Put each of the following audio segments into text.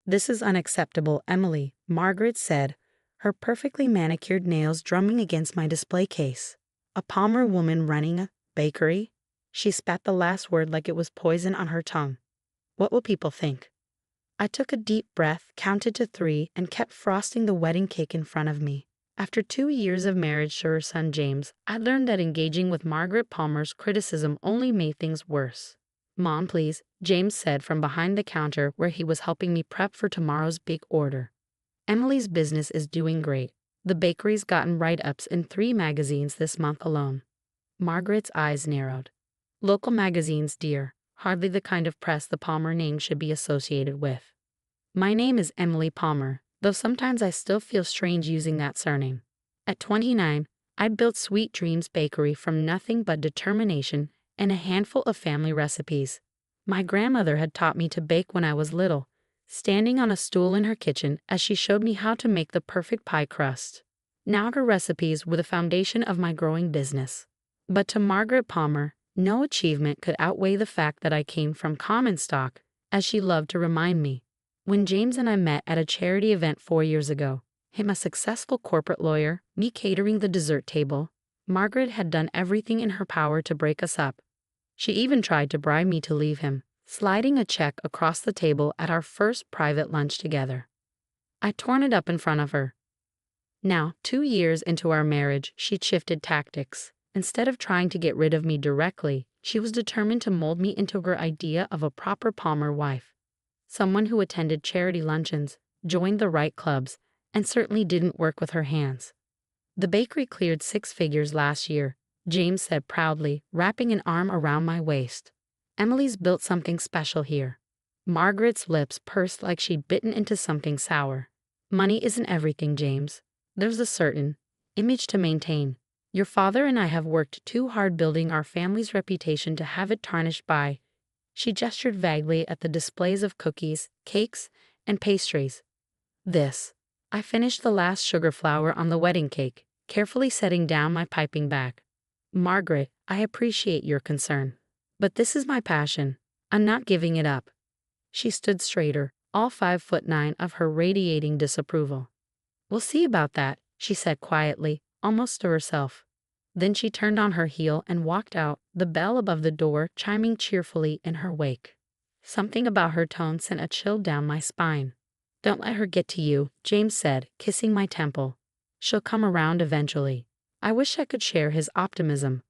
"This is unacceptable, Emily," Margaret said, her perfectly manicured nails drumming against my display case. "A Palmer woman running a bakery?" She spat the last word like it was poison on her tongue. "What will people think?" I took a deep breath, counted to 3, and kept frosting the wedding cake in front of me. After 2 years of marriage to her son James, I learned that engaging with Margaret Palmer's criticism only made things worse. "Mom, please," James said from behind the counter where he was helping me prep for tomorrow's big order. "Emily's business is doing great. The bakery's gotten write-ups in 3 magazines this month alone." Margaret's eyes narrowed. "Local magazines, dear. Hardly the kind of press the Palmer name should be associated with. My name is Emily Palmer, though sometimes I still feel strange using that surname. At 29, I built Sweet Dreams Bakery from nothing but determination and a handful of family recipes. My grandmother had taught me to bake when I was little, standing on a stool in her kitchen as she showed me how to make the perfect pie crust. Now her recipes were the foundation of my growing business. But to Margaret Palmer, no achievement could outweigh the fact that I came from common stock, as she loved to remind me. When James and I met at a charity event 4 years ago, him a successful corporate lawyer, me catering the dessert table, Margaret had done everything in her power to break us up. She even tried to bribe me to leave him, sliding a check across the table at our first private lunch together. I torn it up in front of her. Now, 2 years into our marriage, she'd shifted tactics. Instead of trying to get rid of me directly, she was determined to mold me into her idea of a proper Palmer wife. Someone who attended charity luncheons, joined the right clubs, and certainly didn't work with her hands. "The bakery cleared 6 figures last year," James said proudly, wrapping an arm around my waist. "Emily's built something special here." Margaret's lips pursed like she'd bitten into something sour. "Money isn't everything, James. There's a certain image to maintain. Your father and I have worked too hard building our family's reputation to have it tarnished by—" She gestured vaguely at the displays of cookies, cakes, and pastries. "This." I finished the last sugar flour on the wedding cake, carefully setting down my piping bag. "Margaret, I appreciate your concern. But this is my passion. I'm not giving it up." She stood straighter, all 5'9" of her radiating disapproval. "We'll see about that," she said quietly, almost to herself. Then she turned on her heel and walked out, the bell above the door chiming cheerfully in her wake. Something about her tone sent a chill down my spine. "Don't let her get to you," James said, kissing my temple. "She'll come around eventually." I wish I could share his optimism,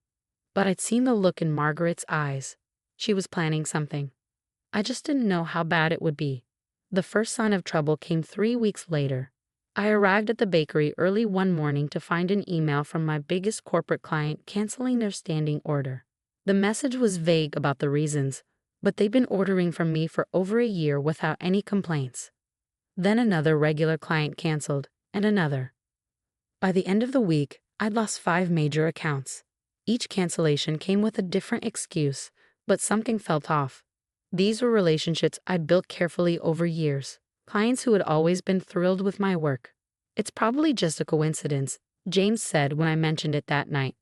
but I'd seen the look in Margaret's eyes. She was planning something. I just didn't know how bad it would be. The first sign of trouble came 3 weeks later. I arrived at the bakery early one morning to find an email from my biggest corporate client canceling their standing order. The message was vague about the reasons, but they'd been ordering from me for over a year without any complaints. Then another regular client canceled, and another. By the end of the week, I'd lost 5 major accounts. Each cancellation came with a different excuse, but something felt off. These were relationships I'd built carefully over years, clients who had always been thrilled with my work. "It's probably just a coincidence," James said when I mentioned it that night.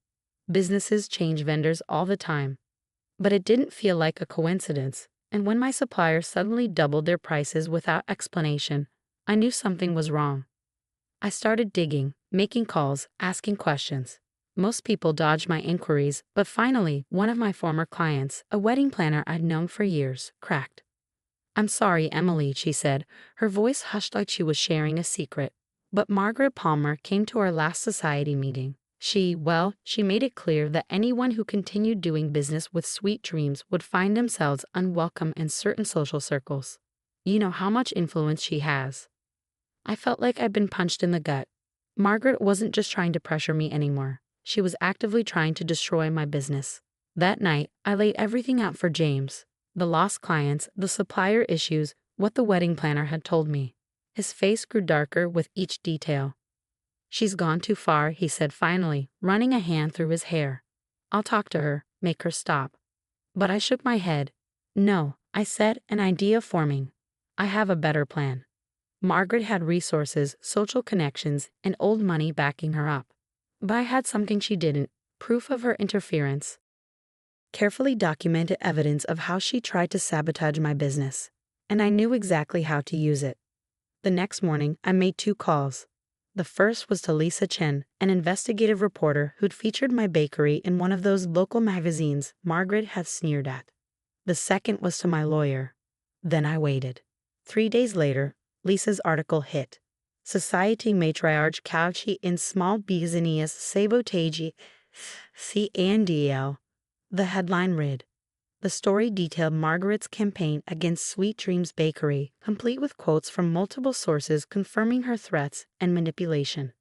"Businesses change vendors all the time." But it didn't feel like a coincidence, and when my suppliers suddenly doubled their prices without explanation, I knew something was wrong. I started digging, making calls, asking questions. Most people dodged my inquiries, but finally, one of my former clients, a wedding planner I'd known for years, cracked. "I'm sorry, Emily," she said, her voice hushed like she was sharing a secret. "But Margaret Palmer came to our last society meeting. She made it clear that anyone who continued doing business with Sweet Dreams would find themselves unwelcome in certain social circles. You know how much influence she has." I felt like I'd been punched in the gut. Margaret wasn't just trying to pressure me anymore. She was actively trying to destroy my business. That night, I laid everything out for James. The lost clients, the supplier issues, what the wedding planner had told me. His face grew darker with each detail. "She's gone too far," he said finally, running a hand through his hair. "I'll talk to her, make her stop." But I shook my head. "No," I said, an idea forming. "I have a better plan." Margaret had resources, social connections, and old money backing her up. But I had something she didn't, proof of her interference. Carefully documented evidence of how she tried to sabotage my business. And I knew exactly how to use it. The next morning, I made 2 calls. The first was to Lisa Chen, an investigative reporter who'd featured my bakery in one of those local magazines Margaret had sneered at. The second was to my lawyer. Then I waited. 3 days later, Lisa's article hit. Society matriarch Cauchy in small business sabotage CNDL. The headline read, "The story detailed Margaret's campaign against Sweet Dreams Bakery, complete with quotes from multiple sources confirming her threats and manipulation."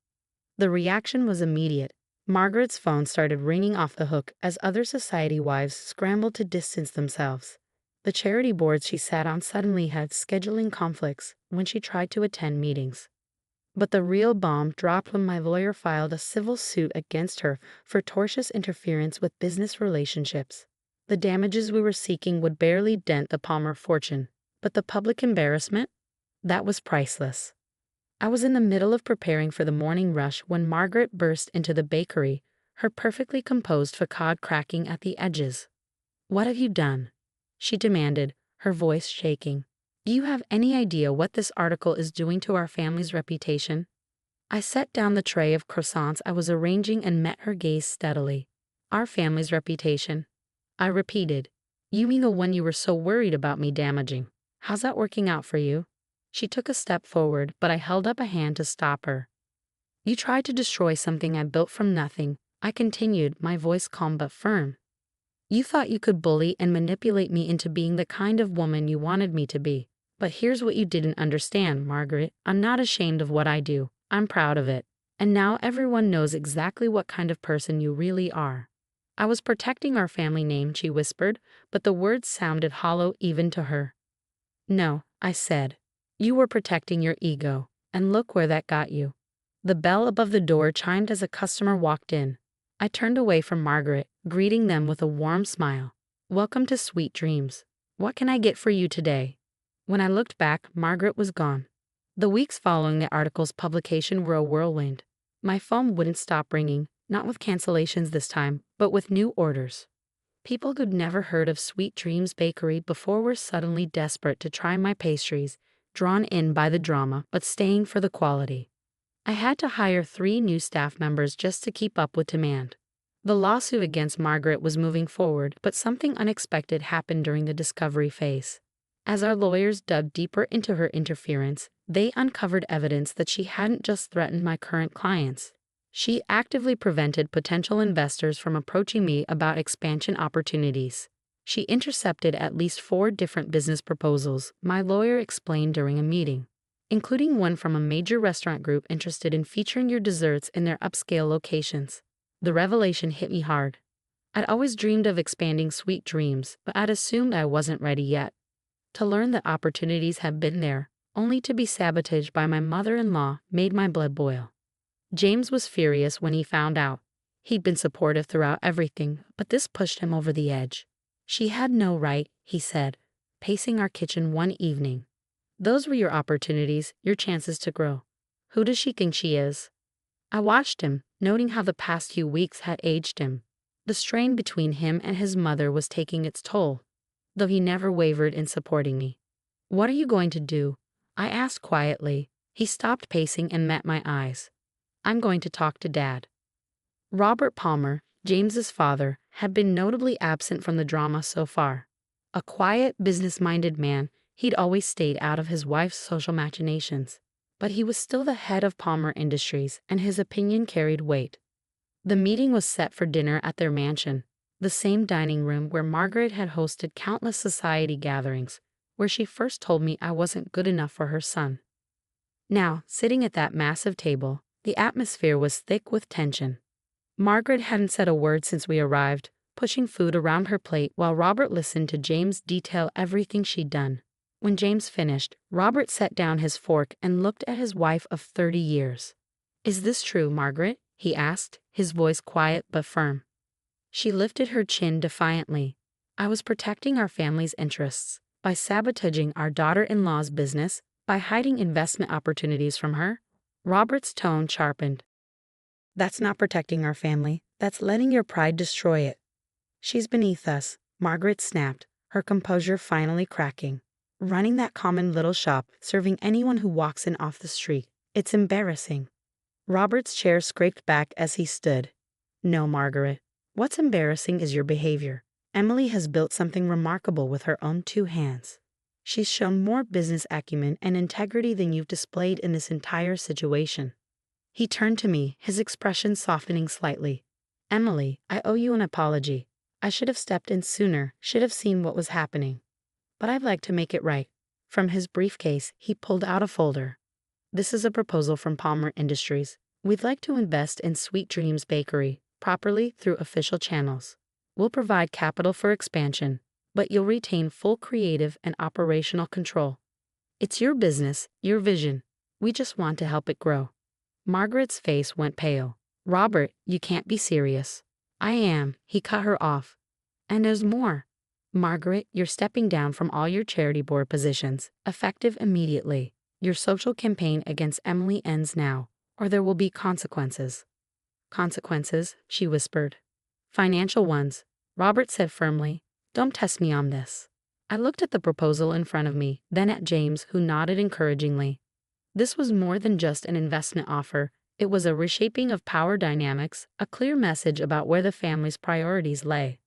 The reaction was immediate. Margaret's phone started ringing off the hook as other society wives scrambled to distance themselves. The charity boards she sat on suddenly had scheduling conflicts when she tried to attend meetings. But the real bomb dropped when my lawyer filed a civil suit against her for tortious interference with business relationships. The damages we were seeking would barely dent the Palmer fortune, but the public embarrassment? That was priceless. I was in the middle of preparing for the morning rush when Margaret burst into the bakery, her perfectly composed facade cracking at the edges. "What have you done?" she demanded, her voice shaking. "Do you have any idea what this article is doing to our family's reputation?" I set down the tray of croissants I was arranging and met her gaze steadily. "Our family's reputation," I repeated. "You mean the one you were so worried about me damaging. How's that working out for you?" She took a step forward, but I held up a hand to stop her. "You tried to destroy something I built from nothing," I continued, my voice calm but firm. "You thought you could bully and manipulate me into being the kind of woman you wanted me to be. But here's what you didn't understand, Margaret. I'm not ashamed of what I do. I'm proud of it. And now everyone knows exactly what kind of person you really are." "I was protecting our family name," she whispered, but the words sounded hollow even to her. "No," I said. "You were protecting your ego, and look where that got you." The bell above the door chimed as a customer walked in. I turned away from Margaret, greeting them with a warm smile. "Welcome to Sweet Dreams. What can I get for you today?" When I looked back, Margaret was gone. The weeks following the article's publication were a whirlwind. My phone wouldn't stop ringing, not with cancellations this time, but with new orders. People who'd never heard of Sweet Dreams Bakery before were suddenly desperate to try my pastries, drawn in by the drama but staying for the quality. I had to hire 3 new staff members just to keep up with demand. The lawsuit against Margaret was moving forward, but something unexpected happened during the discovery phase. As our lawyers dug deeper into her interference, they uncovered evidence that she hadn't just threatened my current clients. She actively prevented potential investors from approaching me about expansion opportunities. She intercepted at least 4 different business proposals, my lawyer explained during a meeting, including one from a major restaurant group interested in featuring your desserts in their upscale locations. The revelation hit me hard. I'd always dreamed of expanding Sweet Dreams, but I'd assumed I wasn't ready yet. To learn that opportunities had been there, only to be sabotaged by my mother-in-law, made my blood boil. James was furious when he found out. He'd been supportive throughout everything, but this pushed him over the edge. "She had no right," he said, pacing our kitchen one evening. "Those were your opportunities, your chances to grow. Who does she think she is?" I watched him, noting how the past few weeks had aged him. The strain between him and his mother was taking its toll, though he never wavered in supporting me. "What are you going to do?" I asked quietly. He stopped pacing and met my eyes. "I'm going to talk to Dad." Robert Palmer, James's father, had been notably absent from the drama so far. A quiet, business-minded man, he'd always stayed out of his wife's social machinations. But he was still the head of Palmer Industries, and his opinion carried weight. The meeting was set for dinner at their mansion, the same dining room where Margaret had hosted countless society gatherings, where she first told me I wasn't good enough for her son. Now, sitting at that massive table, the atmosphere was thick with tension. Margaret hadn't said a word since we arrived, pushing food around her plate while Robert listened to James detail everything she'd done. When James finished, Robert set down his fork and looked at his wife of 30 years. "Is this true, Margaret?" he asked, his voice quiet but firm. She lifted her chin defiantly. "I was protecting our family's interests by sabotaging our daughter-in-law's business, by hiding investment opportunities from her." Robert's tone sharpened. "That's not protecting our family. That's letting your pride destroy it." "She's beneath us," Margaret snapped, her composure finally cracking. running that common little shop, serving anyone who walks in off the street. It's embarrassing. Robert's chair scraped back as he stood. No, Margaret. What's embarrassing is your behavior. Emily has built something remarkable with her own two hands. She's shown more business acumen and integrity than you've displayed in this entire situation. He turned to me, his expression softening slightly. Emily, I owe you an apology. I should have stepped in sooner, should have seen what was happening. But I'd like to make it right. From his briefcase, he pulled out a folder. This is a proposal from Palmer Industries. We'd like to invest in Sweet Dreams Bakery, properly through official channels. We'll provide capital for expansion, but you'll retain full creative and operational control. It's your business, your vision. We just want to help it grow. Margaret's face went pale. Robert, you can't be serious. I am, he cut her off. And there's more. Margaret, you're stepping down from all your charity board positions, effective immediately. Your social campaign against Emily ends now, or there will be consequences. Consequences, she whispered. Financial ones, Robert said firmly. Don't test me on this. I looked at the proposal in front of me, then at James, who nodded encouragingly. This was more than just an investment offer. It was a reshaping of power dynamics, a clear message about where the family's priorities lay.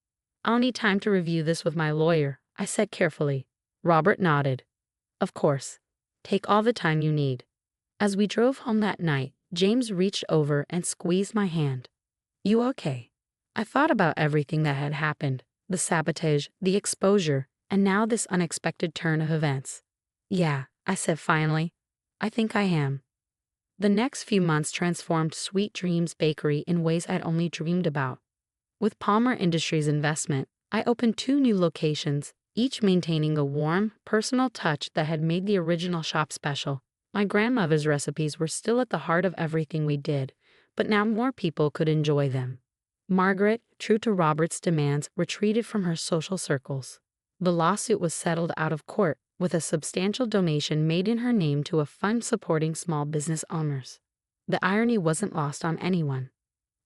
I'll need time to review this with my lawyer, I said carefully. Robert nodded. Of course. Take all the time you need. As we drove home that night, James reached over and squeezed my hand. You okay? I thought about everything that had happened, the sabotage, the exposure, and now this unexpected turn of events. Yeah, I said finally. I think I am. The next few months transformed Sweet Dreams Bakery in ways I'd only dreamed about. With Palmer Industries' investment, I opened 2 new locations, each maintaining a warm, personal touch that had made the original shop special. My grandmother's recipes were still at the heart of everything we did, but now more people could enjoy them. Margaret, true to Robert's demands, retreated from her social circles. The lawsuit was settled out of court, with a substantial donation made in her name to a fund supporting small business owners. The irony wasn't lost on anyone.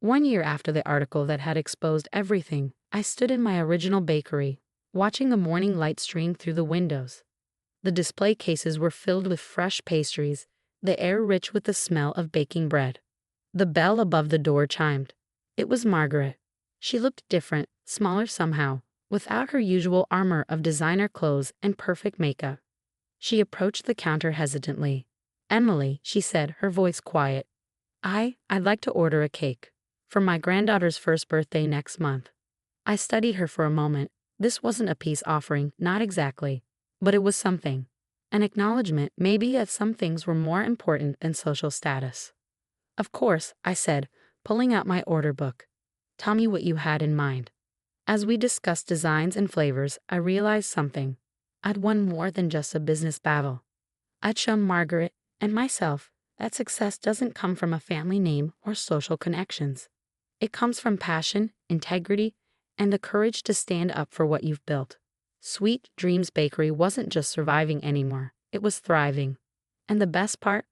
1 year after the article that had exposed everything, I stood in my original bakery, watching the morning light stream through the windows. The display cases were filled with fresh pastries, the air rich with the smell of baking bread. The bell above the door chimed. It was Margaret. She looked different, smaller somehow, without her usual armor of designer clothes and perfect makeup. She approached the counter hesitantly. Emily, she said, her voice quiet. I'd like to order a cake. For my granddaughter's first birthday next month. I studied her for a moment. This wasn't a peace offering, not exactly. But it was something. An acknowledgement, maybe, that some things were more important than social status. Of course, I said, pulling out my order book. Tell me what you had in mind. As we discussed designs and flavors, I realized something. I'd won more than just a business battle. I'd shown Margaret and myself that success doesn't come from a family name or social connections. It comes from passion, integrity, and the courage to stand up for what you've built. Sweet Dreams Bakery wasn't just surviving anymore, it was thriving. And the best part?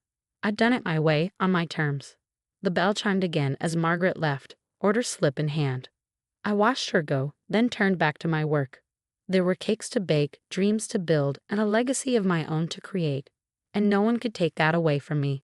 I'd done it my way, on my terms. The bell chimed again as Margaret left, order slip in hand. I watched her go, then turned back to my work. There were cakes to bake, dreams to build, and a legacy of my own to create. And no one could take that away from me.